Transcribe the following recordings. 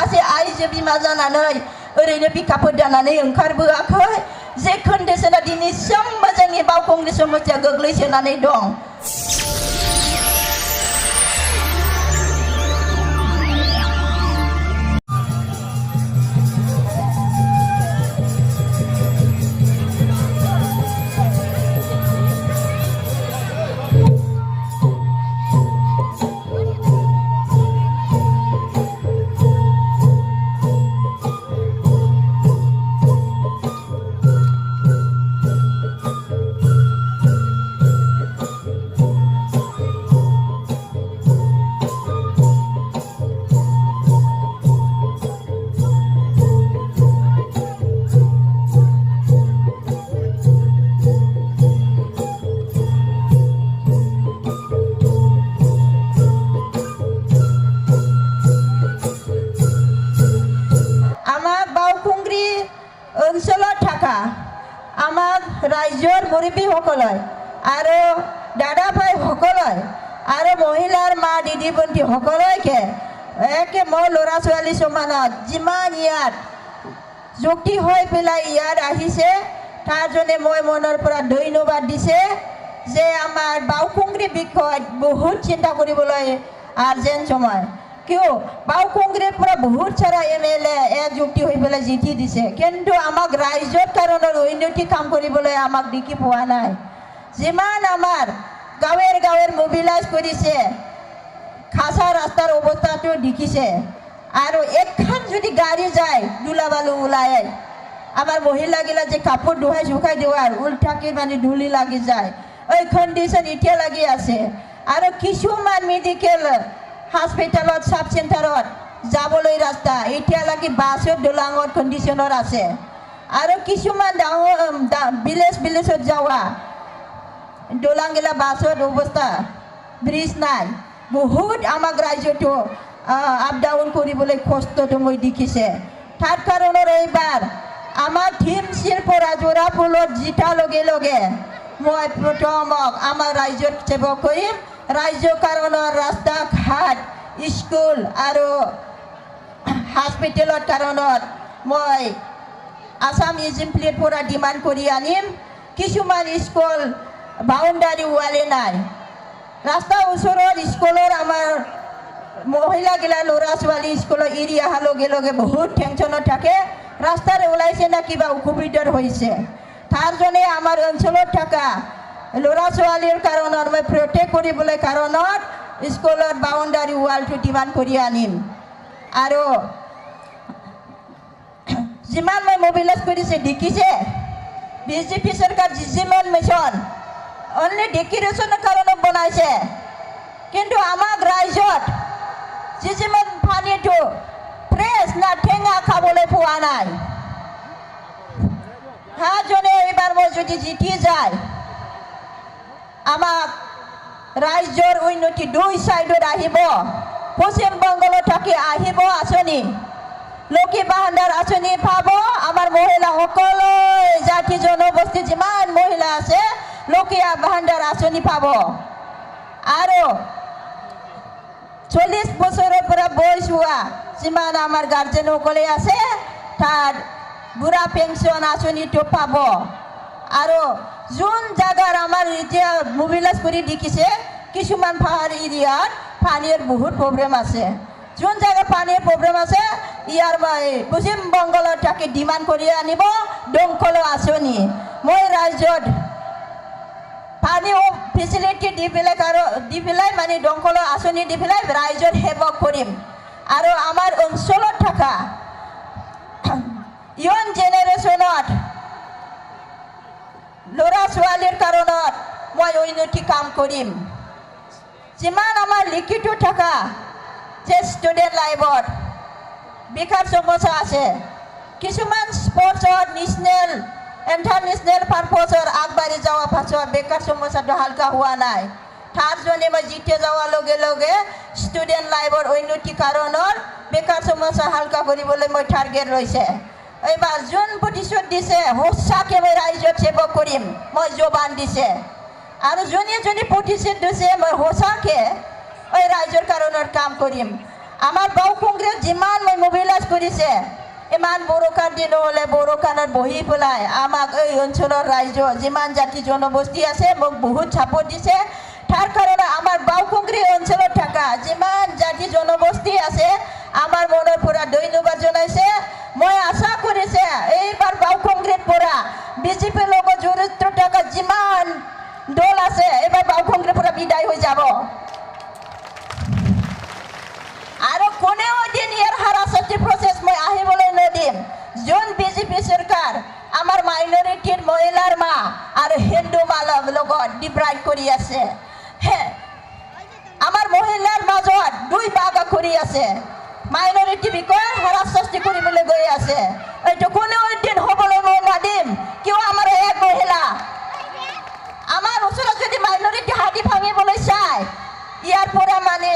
सासे आइजो बिमा जानानै ओरैनो बिखाफोर दानानै ओंखारबोआखै जे कन्डिशना दिनैसिमबो जोंनि बावखुंग्रि समस्या गोग्लैसोनानै दं। राइजर मुरब्बी सकले आरो दादा भाई सकले आरो महिलार मा दिदी बन्टी सकलेके एके मैं लरा छोৱালী समानत जिमान यार जुक्ति হৈ পেলাই ইয়াত আহিছে তাৰ জনে মই মনৰ পৰা ধন্যবাদ দিছে যে আমাৰ বাউকুংগ্ৰী বিষয়ত বহুত চিন্তা কৰিবলৈ আৰ্জেন্ট সময় क्यों बाउकुंग्री पूरा बहुत सारा MLA एकजुटी হৈ পেলাই জিতি দিছে কিন্তু আমাক ৰাইজৰ কাৰণৰ উন্নতি কাম কৰিবলৈ আমাক দেখি পোৱা নাই যিমান আমাৰ গাঁৱৰ মোবিলাইজ কৰিছে খাসা ৰাস্তাৰ অৱস্থাটো দেখিছে আৰু একখান যদি গাড়ী যায় দুলাবালু ওলাই আমাৰ মহিলাগিলা যে কাপোৰ ধুৱাই শুকাই দেৱাৰ উল্টাকে মানে ধুলি লাগি যায় এই কন্ডিশন এতিয়া লাগি আছে আৰু কিছুমান মেডিকেল हस्पिटालत सब सेंटारत जाबोलै रास्ता एतियालागि बासत दलांगत कन्डिशनर आछे आरो किछुमान विलेजत जावा दलांगिला बासत अवस्था ब्रिज नाय बहुत आमाक रायजोतो आप डाउन करिबोलै खस्थ मैं देखिसे तार कारणर एबार आमार थीम शिल्परा जराफुलत जिता लगे लगे मैं प्रथमक आमार रायजोत सेवा करिम राज्य कारणर रास्ता घाट स्कूल आरो हस्पिटालर कारणर मैं आसाम एजेम्प्लिफोरा डिमांड करि आनिम किछुमान स्कूल बाउंडारी वाले नाय रास्ता ओसरत स्कूलर आमार महिलागिला लरा छोৱালী स्कूल एरिया हा लगे लगे बहुत टेंशन थाके रास्तार ओलाइसे ना किबा असुबिधार होइसे तार जने आमार ओनसोलत थाका लरा छोৱালীৰ कारणत मैं प्रोटेक्ट কৰিবলৈ कारणत स्कूलर बाउंडारी वाल डिमांड करि आनिम आरो जिमान मैं मोबिलाइज करिसे देखिसे बीजेपी सरकार जिमान मिशन ओनली डेकोरेशन कारण बनाइसे किन्तु आमाक राइजत जिमान पानीটো फ्रेश ना टेङा खाবলৈ পোৱা নাই हाजने एबार मैं যদি জিতি যায় आमाक राज्यर उन्नति दुई साइडत आहिब पश्चिम बंगल थाकी आहिब आसनी लकी भाण्डार आसनी पाब आमार महिला सकले जाति जनगोष्ठी जिमान महिला आछे लकी भाण्डार आसनी पाब आरो 40 बछरेर परा बयस हुआ जिमान आमार गार्जेन सकले आछे तार बुढ़ा पेंशन आसनीটো पाब आरो जोन जागार आमार इतिया मोबिलाइज करि देखिसे किछुमान पाहाड़ एरियात पानीर बहुत प्रब्लेम आछे जोन जागा पानीर प्रब्लेम आछे यार पश्चिम बंगल थाकी डिमांड करि आनिब दंखल आसनी मैं राज्यत पानी फेसिलिटी दि पेलाय माने दंखल आसनी दि पेलाय राज्यत सेवा करिम आरो आमार ओनसोलत थाका इयन जेनेरेशनत लरा छोৱালীৰ कारणत मैं उन्नति काम करिम जिमान आमार लिखित थाका जे स्टूडेंट लाइफत बेकार समस्या आछे किछुमान स्पोर्ट्सत नेशनल इंटरनेशनल पार्पसर आगबारि जावा पाছত बेकार समस्याটো हालका हुआ नाय तार जने मैं जिते जावा लगे लगे स्टूडेंट लाइफर उन्नति कारणर बेकार समस्या हालका करिबोलै मैं टार्गेट लैसे एबार जोन प्रतिशोध दिसे हसाके मैं राइजत सेवा करिम मैं जबान दिसे आरो जोने जोने प्रतिशोध दिसे मैं हसाके ओइ राइजर कारणर काम करिम আমাৰ বাউখুংগ্ৰীত যিমান মই মোবিলাইজ কৰিছে ইমান বড়োকান দিন হ'লে বড়োকানত বহি পেলাই আমাক এই অঞ্চলৰ ৰাইজ যিমান জাতি জনগোষ্ঠী আছে মোক বহুত ছাপোৰ্ট দিছে তাৰ কাৰণে আমাৰ বাউখুংগ্ৰী অঞ্চলত থকা যিমান জাতি জনগোষ্ঠী আছে আমাৰ মনৰ পৰা ধন্যবাদ জনাইছে মই আশা কৰিছে এইবাৰ বাউখুংগ্ৰীৰ পৰা বিজেপিৰ লগত জড়িত থকা যিমান দল আছে এইবাৰ বাউখুংগ্ৰীৰ পৰা বিদায় হৈ যাব আৰু কোনেও দিন ইয়াৰ হাৰাশাস্তি প্ৰচেছ মই আহিবলৈ নিদিম যোন বিজেপি চৰকাৰ আমাৰ মাইনৰিটিৰ মহিলাৰ মা আৰু হিন্দু মালক লগত ডিভাইড কৰি আছে আমাৰ মহিলাৰ মাজত দুই ভাগ কৰি আছে মাইনৰিটি বিষয়ে হাৰাশাস্তি কৰিবলৈ গৈ আছে এইটো কোনেও দিন হ'বলৈ মই নিদিম কিয় আমাৰ এক মহিলা আমাৰ ওচৰত যদি মাইনৰিটি হাতি ভাঙিবলৈ চায় ইয়াৰ পৰা মানে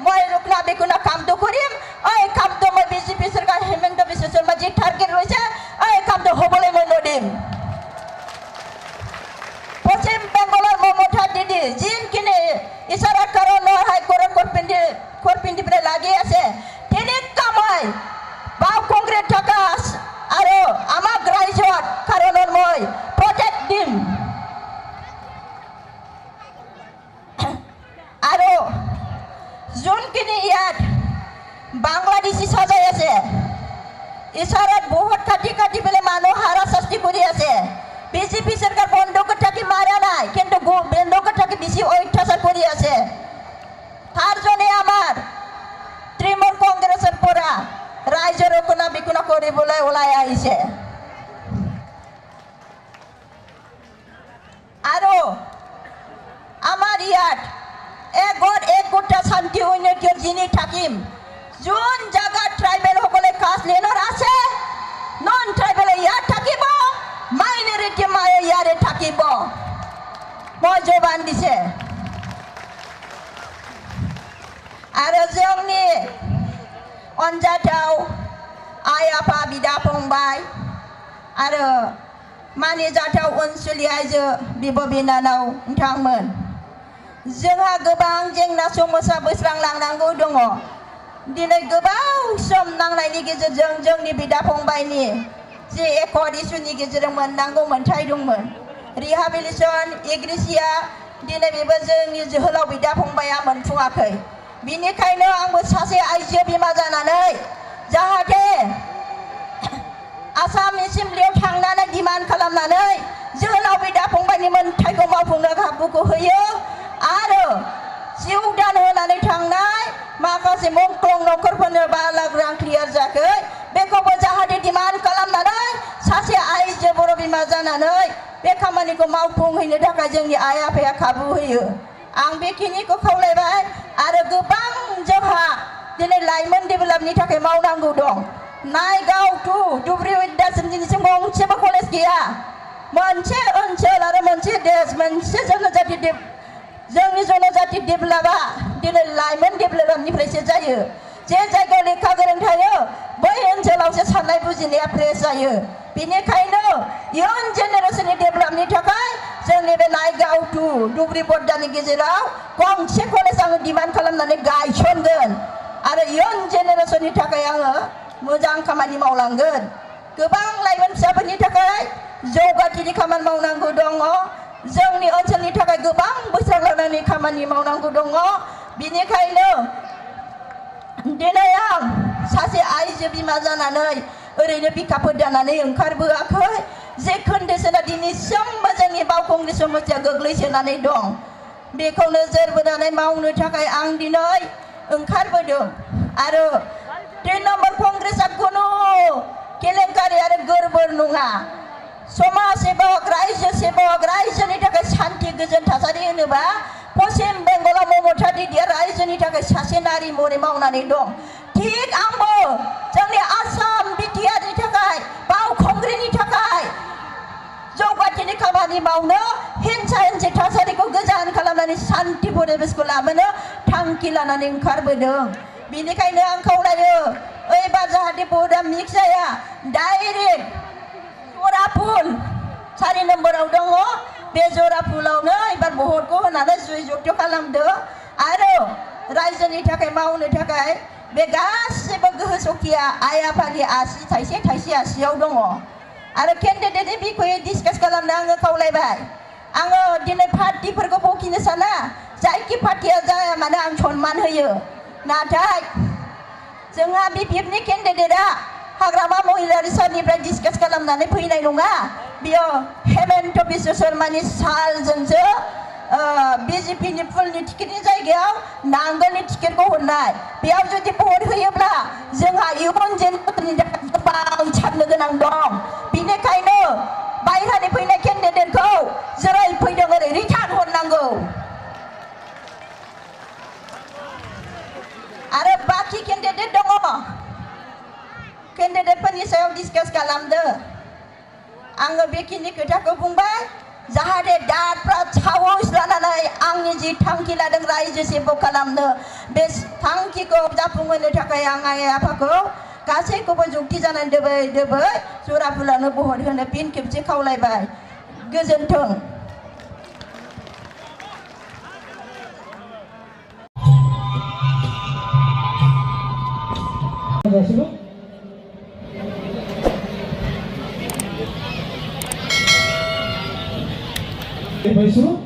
মই ৰুকনা বেকুনা কামটো কৰিম এই কামটো মই বিজেপি চৰকাৰ হেমন্ত বিশ্ব শৰ্মা যি টাৰ্গেট লৈছে এই কামটো হ'বলৈ মই নিদিম পশ্চিম বেংগলৰ মমতা দিদি যিখিনি ইছাৰা কাৰণৰ হাইকোৰ্টৰ কোট পিন্ধি পেলাই লাগি আছে তেনেকুৱা মই বাউখুংগ্ৰীত থকা আৰু আমাক ৰাইজত কাৰণৰ মই প্ৰটেক্ট দিম আৰু যোনখিনি ইয়াত বাংলাদেশী সজাই আছে ইছাৰাত বহুত কাটি পেলাই মানুহ হাৰাশাস্তি কৰি আছে বিজেপি চৰকাৰ বন্ধকত থাকি মাৰা নাই কিন্তু বন্ধকত থাকি বেছি অত্যাচাৰ কৰি আছে তাৰ জনে আমাৰ তৃণমূল কংগ্ৰেছৰ পৰা ৰাইজৰ ৰকনা বিকনা কৰিবলৈ ওলাই আহিছে আৰু আমাৰ ইয়াত এক গোটা শান্তি উন্নতিৰ যিনি থাকিম যোন জায়গাত ট্ৰাইবেল সকলে কাষ্ট লেনৰ আছে নন ট্ৰাইবেলে ইয়াত থাকিব মাইনৰিটি মায়ে ইয়াৰে থাকিব মই জবান দিছে আৰু जोंनि अनजाथाव आइ आफा बिदा फंबाय आरो मानिजाथाव ओनसोलनि आइजो बिब' बिनानाव नोंथांमोन जोंहा गोबां जेंना समस्या बोस्रांलांनांगौ दङ दिनै गोबां सम नांनायनि गेजेरजों जोंनि बिदा फंबायनि जे एकर्ड इस्युनि गेजेरजों मोननांगौ मोन्थाय दंमोन रिहाबिलिटेसन एग्रेसिया दिनै बेबो जोंनि जोहोलाव बिदा फंबाया मोनफुङाखै बिनिखायनो आंबो सासे आइजो बिमा जानानै जाहाथे आसाम एसेमब्लियाव थांनानै डिमान्ड खालामनानै जोहोलाव बिदा फंबायनि मोन्थायखौ मावफुंनो खाबुखौ होयो आरो जिउ दान होनानै थांनाय माखासे मुंख्लं नखरफोरनो 5 लाख रां क्लियार जायाखै बेखौबो जाहाथे डिमान्ड खालामनानै सासे आइजो बर' बिमा जानानै बे खामानिखौ मावफुंहैनो थाखाय जोंनि आइ आफाया खाबु होयो आं बेखिनिखौ खावलायबाय आरो गोबां जोंहा दिनै लाइमोन डेभेलपनि थाखाय मावनांगौ दं नायगाव टु धुब्री विद्यासिम दिनैसिम गंसेबो कलेज गैया मोनसे ओनसोल आरो मोनसे देश मोनसे जोंनि जनजाति डेभेलपा दिनै लाइमोन डेभेलपनिफ्रायसो जायो जे जायगायाव लेखा गोरों थायो बै ओनसोलावसो साननाय बुजिनाया फ्रेश जायो बेनिखायनो इयुन जेनेरेसननि डेभेलपनि थाखाय जोंनि बे नायगाव टु धुब्री बर्डानि गेजेराव गंसे कलेज आङो डिमान्ड खालामनानै गायसनगोन आरो इयुन जेनेरेसननि थाखाय आङो मोजां खामानि मावलांगोन गोबां लाइमोन फिसाफोरनि थाखाय जौगाथिनि खामानि मावनांगौ दङ जोंनि ओनसोलनि थाखाय गोबां बोस्रांलांनायनि खामानि मावनांगौ दङ बिनिखायनो दिनै आं सासे आइजो बिमा जानानै ओरैनो बिखाफोर दानानै ओंखारबोआखै जे कन्डिशना दिनैसिमबो जोंनि बाउखुंग्रि समस्या गोग्लैसोनानै दं बेखौ नोजोर बोनानै मावनो थाखाय आं दिनै ओंखारबोदों आरो तृणमूल कंग्रेसआ कुनु केलेंकारि आरो गोरबोर नङा समाज सेबक रायजो सेबक रायजोनि थाखाय शान्ति गोजोन थासारि होनोबा पश्चिम बेंगलाव ममता दिदिया रायजोनि थाखाय सासे नारि महरै मावनानै दं थिग आंबो जोंनि आसाम बिटिआरनि थाखाय बाउखुंग्रिनि थाखाय जौगाथिनि खामानि मावनो हिंसा हिंसि थासारिखौ गोजान खालामनानै शान्ति परिबेशखौ लाबोनो थांखि लानानै ओंखारबोदों बेनिखायनो आं खावलायो ओइबार जाहाथे भटआ मिक्स जाया डाइरेक्ट जराफुल 4 नम्बराव दङ बे जराफुलावनो एबार भटखौ होनानै जय जगत खालामदो आरो रायजोनि थाखाय मावनो थाखाय बे गासिबो गोहो सखिया आइ आफानि आसि थाइसे थाइसे आसियाव दङ आरो केन्डिडेटनि बिखयै डिसकास खालामनो आङो खावलायबाय आङो दिनै पार्टिफोरखौ बखिनो साना जायखि पार्टिया जाया मानो आं सनमान होयो नाथाय जोंहा बिपिएफनि केन्डिडेटआ हाग्रामा महिलारिसानिफ्राय डिसकास खालामनानै फैनाय नङा बियो हेमन्त बिश्व शर्मानि सालजोंसो बिजेपिनि फुलनि टिकेटनि जायगायाव नांगोलनि टिकेटखौ हरनाय बेयाव जुदि भट होयोब्ला जोंहा इयुन जेनेरेसननि थाखाय गोबां साननो गोनां दं बेनिखायनो बायह्रानि फैनाय केन्डिडेटखौ जेरै फैदों ओरै रिटार्न हरनांगौ आरो बाखि केन्डिडेट दङ केन्डिडेटफोरनि सायाव डिसकास खालामदो आङो बेखिनि खोथाखौ बुंबाय जाहाथे दाफ्रा साहस लानानै आंनि जि थांखि लादों रायजो सेबक खालामनो बे थांखिखौ जाफुंहोनो थाखाय आं आइ आफाखौ गासैखौबो जुक्ति जानानै दोबै जराफुलानो भट होनो फिन खेबसे खावलायबाय गोजोन्थों Baik,